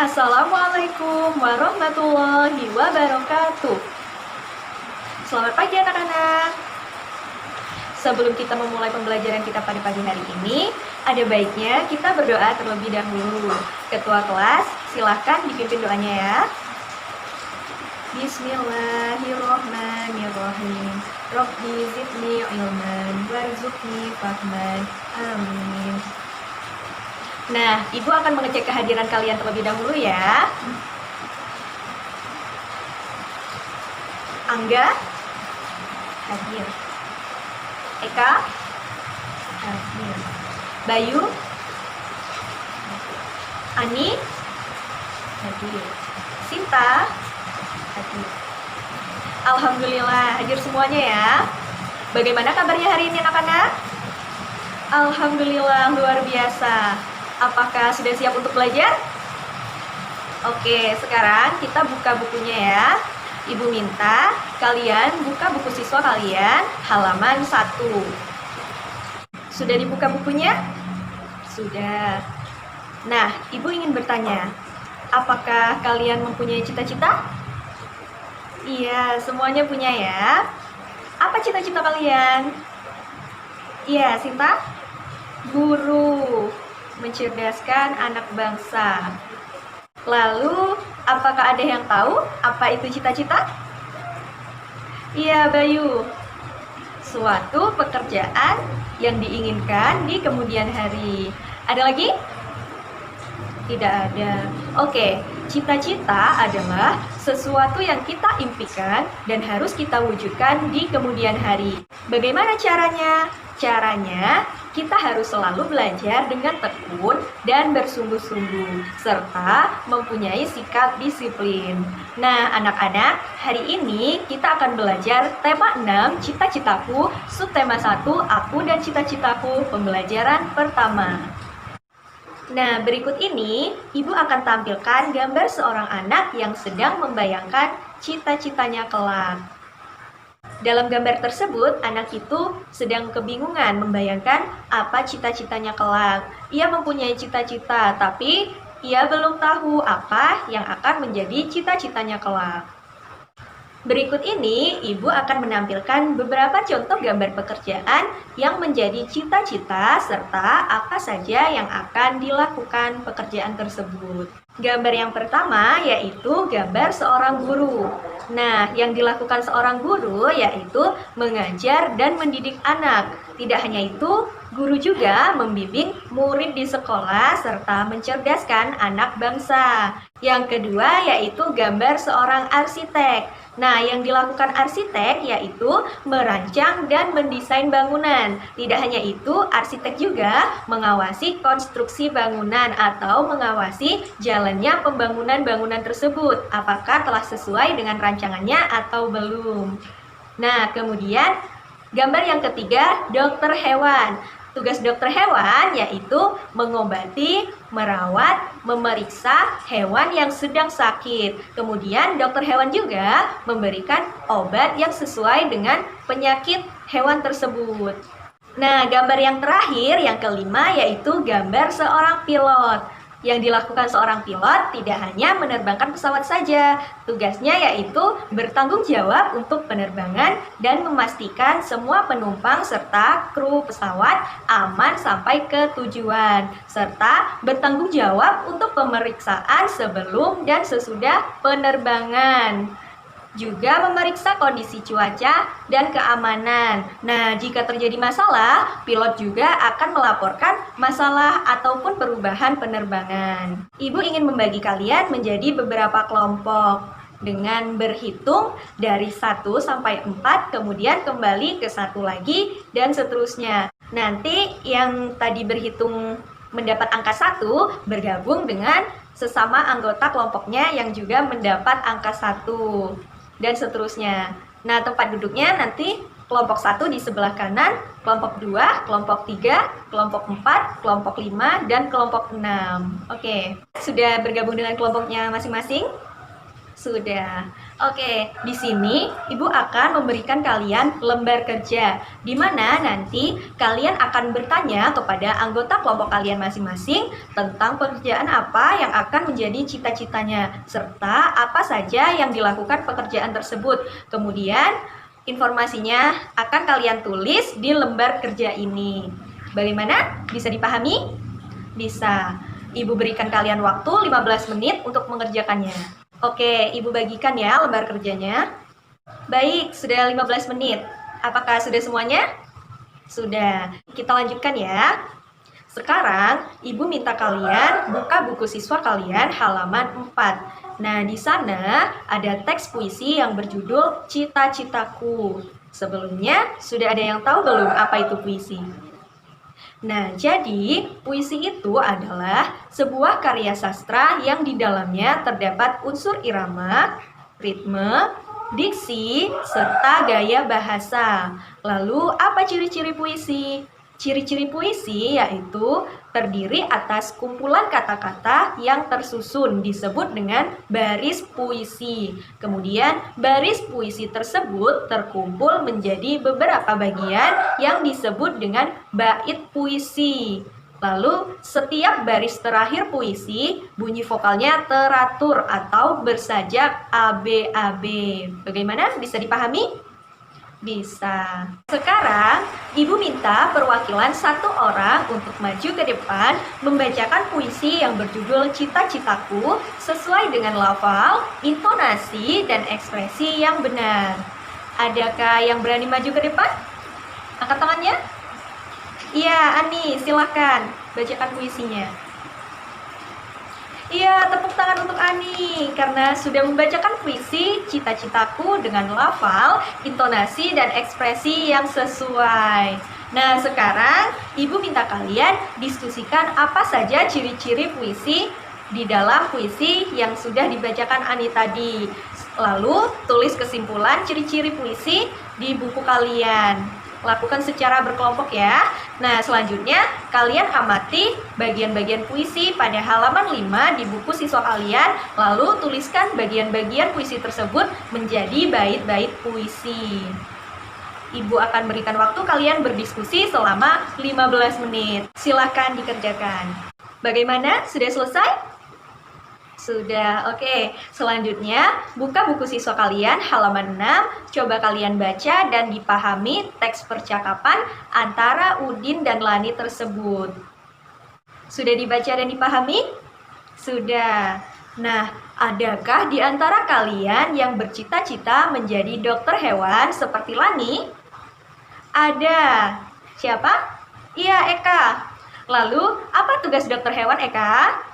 Assalamualaikum warahmatullahi wabarakatuh. Selamat pagi anak-anak. Sebelum kita memulai pembelajaran kita pada pagi hari ini, ada baiknya kita berdoa terlebih dahulu. Ketua kelas, silahkan dipimpin doanya ya. Bismillahirrohmanirrohim. Rabbi zidni ilman warzuqni fahman. Amin. Nah, Ibu akan mengecek kehadiran kalian terlebih dahulu ya. Angga hadir. Eka hadir. Bayu, Ani hadir. Sinta hadir. Alhamdulillah hadir semuanya ya. Bagaimana kabarnya hari ini anak-anak? Alhamdulillah luar biasa. Apakah sudah siap untuk belajar? Oke, sekarang kita buka bukunya ya. Ibu minta kalian buka buku siswa kalian halaman 1. Sudah dibuka bukunya? Sudah. Nah, Ibu ingin bertanya, apakah kalian mempunyai cita-cita? Iya, semuanya punya ya. Apa cita-cita kalian? Iya, Sinta? Guru, mencerdaskan anak bangsa. Lalu, apakah ada yang tahu apa itu cita-cita? Iya, Bayu. Suatu pekerjaan yang diinginkan di kemudian hari. Ada lagi? Tidak ada. Oke, cita-cita adalah sesuatu yang kita impikan dan harus kita wujudkan di kemudian hari. Bagaimana caranya? Caranya, kita harus selalu belajar dengan tekun dan bersungguh-sungguh, serta mempunyai sikap disiplin. Nah, anak-anak, hari ini kita akan belajar tema 6, cita-citaku, subtema 1, aku dan cita-citaku, pembelajaran pertama. Nah, berikut ini, Ibu akan tampilkan gambar seorang anak yang sedang membayangkan cita-citanya kelak. Dalam gambar tersebut, anak itu sedang kebingungan membayangkan apa cita-citanya kelak. Ia mempunyai cita-cita, tapi ia belum tahu apa yang akan menjadi cita-citanya kelak. Berikut ini, Ibu akan menampilkan beberapa contoh gambar pekerjaan yang menjadi cita-cita serta apa saja yang akan dilakukan pekerjaan tersebut. Gambar yang pertama yaitu gambar seorang guru. Nah, yang dilakukan seorang guru yaitu mengajar dan mendidik anak. Tidak hanya itu, guru juga membimbing murid di sekolah serta mencerdaskan anak bangsa. Yang kedua yaitu gambar seorang arsitek. Nah, yang dilakukan arsitek yaitu merancang dan mendesain bangunan. Tidak hanya itu, arsitek juga mengawasi konstruksi bangunan atau mengawasi jalannya pembangunan bangunan tersebut. Apakah telah sesuai dengan rancangannya atau belum? Nah, kemudian gambar yang ketiga, dokter hewan. Tugas dokter hewan yaitu mengobati, merawat, memeriksa hewan yang sedang sakit. Kemudian dokter hewan juga memberikan obat yang sesuai dengan penyakit hewan tersebut. Nah, gambar yang terakhir, yang kelima, yaitu gambar seorang pilot. Yang dilakukan seorang pilot tidak hanya menerbangkan pesawat saja, tugasnya yaitu bertanggung jawab untuk penerbangan dan memastikan semua penumpang serta kru pesawat aman sampai ke tujuan, serta bertanggung jawab untuk pemeriksaan sebelum dan sesudah penerbangan. Juga memeriksa kondisi cuaca dan keamanan. Nah, jika terjadi masalah, pilot juga akan melaporkan masalah ataupun perubahan penerbangan. Ibu ingin membagi kalian menjadi beberapa kelompok dengan berhitung dari 1 sampai 4, kemudian kembali ke 1 lagi, dan seterusnya. Nanti yang tadi berhitung mendapat angka 1 bergabung dengan sesama anggota kelompoknya yang juga mendapat angka 1. Dan seterusnya. Nah, tempat duduknya nanti kelompok 1 di sebelah kanan, kelompok 2, kelompok 3, kelompok 4, kelompok 5, dan kelompok 6. Oke, sudah bergabung dengan kelompoknya masing-masing? Sudah. Oke, di sini Ibu akan memberikan kalian lembar kerja, di mana nanti kalian akan bertanya kepada anggota kelompok kalian masing-masing tentang pekerjaan apa yang akan menjadi cita-citanya, serta apa saja yang dilakukan pekerjaan tersebut. Kemudian, informasinya akan kalian tulis di lembar kerja ini. Bagaimana? Bisa dipahami? Bisa. Ibu berikan kalian waktu 15 menit untuk mengerjakannya. Oke, Ibu bagikan ya lembar kerjanya. Baik, sudah 15 menit. Apakah sudah semuanya? Sudah. Kita lanjutkan ya. Sekarang, Ibu minta kalian buka buku siswa kalian halaman 4. Nah, di sana ada teks puisi yang berjudul Cita-Citaku. Sebelumnya, sudah ada yang tahu belum apa itu puisi? Nah, jadi puisi itu adalah sebuah karya sastra yang di dalamnya terdapat unsur irama, ritme, diksi, serta gaya bahasa. Lalu, apa ciri-ciri puisi? Ciri-ciri puisi yaitu terdiri atas kumpulan kata-kata yang tersusun disebut dengan baris puisi. Kemudian baris puisi tersebut terkumpul menjadi beberapa bagian yang disebut dengan bait puisi. Lalu setiap baris terakhir puisi bunyi vokalnya teratur atau bersajak ABAB. Bagaimana? Bisa dipahami? Bisa. Sekarang, Ibu minta perwakilan satu orang untuk maju ke depan membacakan puisi yang berjudul Cita-Citaku sesuai dengan lafal, intonasi, dan ekspresi yang benar. Adakah yang berani maju ke depan? Angkat tangannya. Iya, Ani, silakan bacakan puisinya. Iya, tepuk tangan untuk Ani karena sudah membacakan puisi Cita-Citaku dengan lafal, intonasi, dan ekspresi yang sesuai. Nah, sekarang Ibu minta kalian diskusikan apa saja ciri-ciri puisi di dalam puisi yang sudah dibacakan Ani tadi. Lalu, tulis kesimpulan ciri-ciri puisi di buku kalian. Lakukan secara berkelompok ya. Nah, selanjutnya kalian amati bagian-bagian puisi pada halaman 5 di buku siswa kalian, lalu tuliskan bagian-bagian puisi tersebut menjadi bait-bait puisi. Ibu akan berikan waktu kalian berdiskusi selama 15 menit. Silakan dikerjakan. Bagaimana? Sudah selesai? Sudah, oke. Selanjutnya, buka buku siswa kalian halaman 6. Coba kalian baca dan dipahami teks percakapan antara Udin dan Lani tersebut. Sudah dibaca dan dipahami? Sudah. Nah, adakah di antara kalian yang bercita-cita menjadi dokter hewan seperti Lani? Ada. Siapa? Iya, Eka. Lalu, apa tugas dokter hewan, Eka?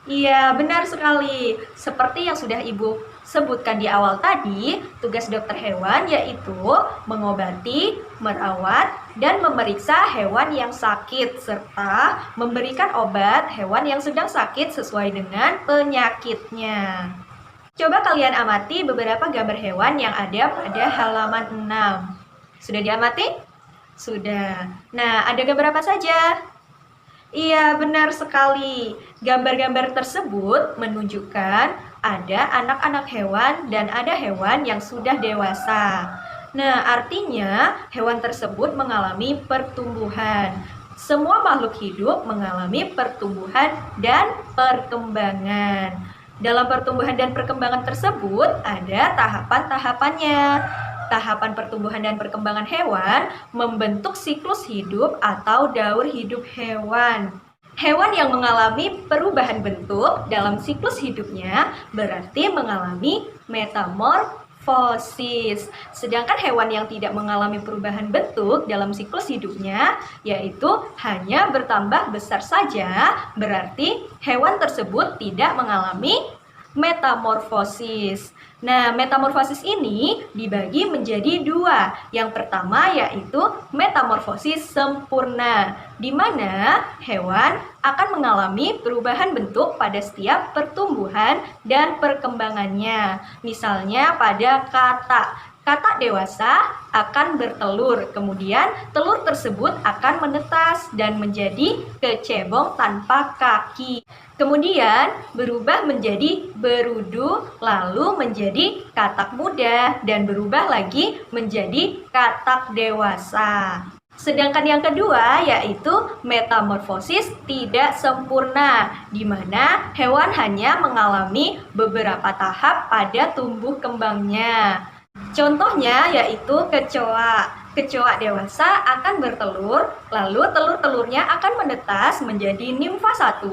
Iya, benar sekali. Seperti yang sudah Ibu sebutkan di awal tadi, tugas dokter hewan yaitu mengobati, merawat, dan memeriksa hewan yang sakit, serta memberikan obat hewan yang sedang sakit sesuai dengan penyakitnya. Coba kalian amati beberapa gambar hewan yang ada pada halaman 6. Sudah diamati? Sudah. Nah, ada gambar apa saja? Iya, benar sekali. Gambar-gambar tersebut menunjukkan ada anak-anak hewan dan ada hewan yang sudah dewasa. Nah, artinya hewan tersebut mengalami pertumbuhan. Semua makhluk hidup mengalami pertumbuhan dan perkembangan. Dalam pertumbuhan dan perkembangan tersebut ada tahapan-tahapannya. Tahapan pertumbuhan dan perkembangan hewan membentuk siklus hidup atau daur hidup hewan. Hewan yang mengalami perubahan bentuk dalam siklus hidupnya berarti mengalami metamorfosis. Sedangkan hewan yang tidak mengalami perubahan bentuk dalam siklus hidupnya, yaitu hanya bertambah besar saja, berarti hewan tersebut tidak mengalami metamorfosis. Nah, metamorfosis ini dibagi menjadi dua. Yang pertama yaitu metamorfosis sempurna, di mana hewan akan mengalami perubahan bentuk pada setiap pertumbuhan dan perkembangannya. Misalnya pada kata. Katak dewasa akan bertelur, kemudian telur tersebut akan menetas dan menjadi kecebong tanpa kaki. Kemudian berubah menjadi berudu, lalu menjadi katak muda, dan berubah lagi menjadi katak dewasa. Sedangkan yang kedua yaitu metamorfosis tidak sempurna, di mana hewan hanya mengalami beberapa tahap pada tumbuh kembangnya. Contohnya yaitu kecoa. Kecoa dewasa akan bertelur, lalu telur-telurnya akan menetas menjadi nimfa 1,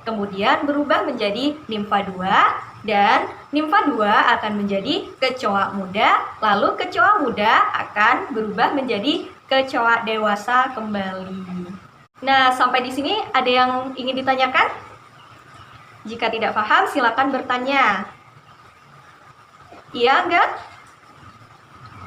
kemudian berubah menjadi nimfa 2, dan nimfa 2 akan menjadi kecoa muda, lalu kecoa muda akan berubah menjadi kecoa dewasa kembali. Nah, sampai di sini ada yang ingin ditanyakan? Jika tidak paham, silakan bertanya. Iya, enggak?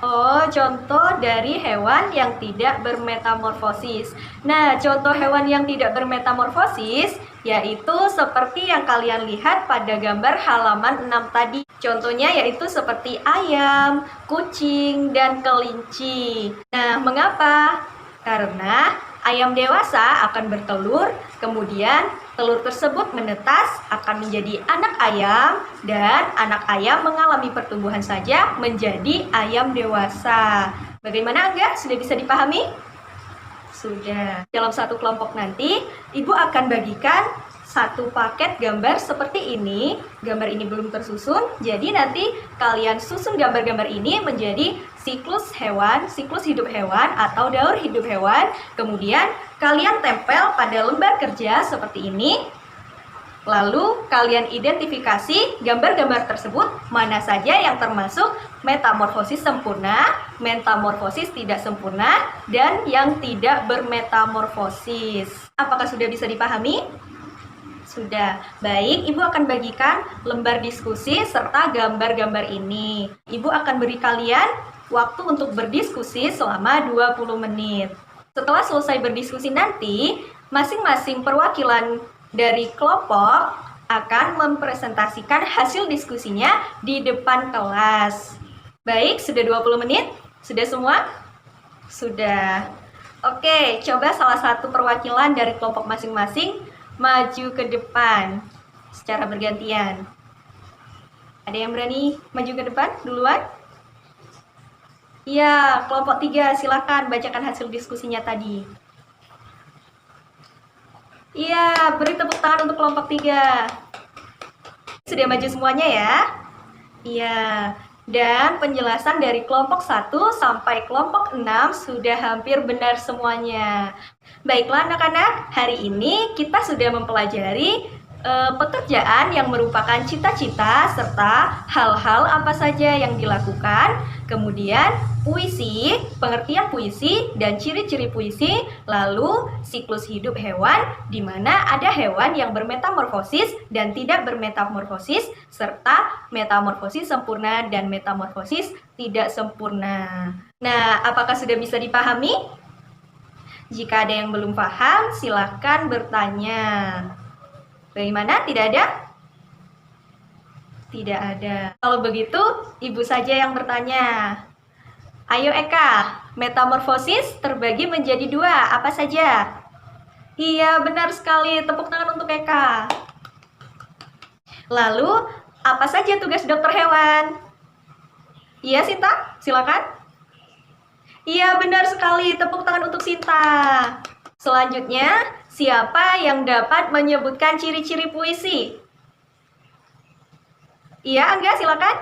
Oh, contoh dari hewan yang tidak bermetamorfosis. Nah, contoh hewan yang tidak bermetamorfosis yaitu seperti yang kalian lihat pada gambar halaman 6 tadi. Contohnya yaitu seperti ayam, kucing, dan kelinci. Nah, mengapa? Karena ayam dewasa akan bertelur, kemudian telur tersebut menetas akan menjadi anak ayam, dan anak ayam mengalami pertumbuhan saja menjadi ayam dewasa. Bagaimana, Angga? Sudah bisa dipahami? Sudah. Dalam satu kelompok nanti, Ibu akan bagikan satu paket gambar seperti ini. Gambar ini belum tersusun, jadi nanti kalian susun gambar-gambar ini menjadi siklus hewan, siklus hidup hewan atau daur hidup hewan. Kemudian kalian tempel pada lembar kerja seperti ini. Lalu kalian identifikasi gambar-gambar tersebut mana saja yang termasuk metamorfosis sempurna, metamorfosis tidak sempurna, dan yang tidak bermetamorfosis. Apakah sudah bisa dipahami? Sudah. Baik, Ibu akan bagikan lembar diskusi serta gambar-gambar ini. Ibu akan beri kalian waktu untuk berdiskusi selama 20 menit. Setelah selesai berdiskusi nanti, masing-masing perwakilan dari kelompok akan mempresentasikan hasil diskusinya di depan kelas. Baik, sudah 20 menit? Sudah semua? Sudah. Oke, coba salah satu perwakilan dari kelompok masing-masing maju ke depan secara bergantian. Ada yang berani maju ke depan duluan? Iya, kelompok 3 silakan bacakan hasil diskusinya tadi. Iya, beri tepuk tangan untuk kelompok 3. Sudah maju semuanya ya? Iya. Dan penjelasan dari kelompok 1 sampai kelompok 6 sudah hampir benar semuanya. Baiklah anak-anak, hari ini kita sudah mempelajari pekerjaan yang merupakan cita-cita serta hal-hal apa saja yang dilakukan, kemudian puisi, pengertian puisi dan ciri-ciri puisi, lalu siklus hidup hewan di mana ada hewan yang bermetamorfosis dan tidak bermetamorfosis, serta metamorfosis sempurna dan metamorfosis tidak sempurna. Nah, apakah sudah bisa dipahami? Jika ada yang belum paham, silakan bertanya. Bagaimana? Tidak ada? Tidak ada. Kalau begitu, Ibu saja yang bertanya. Ayo Eka, metamorfosis terbagi menjadi 2, apa saja? Iya, benar sekali. Tepuk tangan untuk Eka. Lalu, apa saja tugas dokter hewan? Iya, Sinta, silakan. Iya, benar sekali. Tepuk tangan untuk Sinta. Selanjutnya, siapa yang dapat menyebutkan ciri-ciri puisi? Iya, Angga, silakan.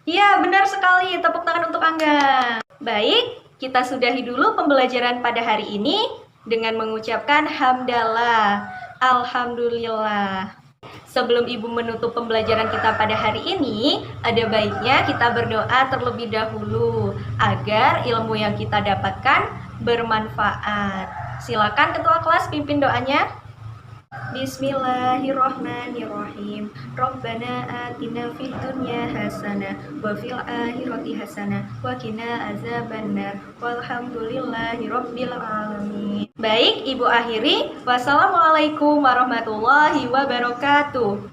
Iya, benar sekali. Tepuk tangan untuk Angga. Baik, kita sudahi dulu pembelajaran pada hari ini dengan mengucapkan hamdalah, alhamdulillah. Sebelum Ibu menutup pembelajaran kita pada hari ini, ada baiknya kita berdoa terlebih dahulu agar ilmu yang kita dapatkan bermanfaat. Silakan ketua kelas pimpin doanya. Bismillahirrahmanirrahim. Rabbana atina fid dunya hasanah wa fil akhirati hasanah wa qina azabannar. Walhamdulillahirabbil alamin. Baik, Ibu akhiri. Wassalamualaikum warahmatullahi wabarakatuh.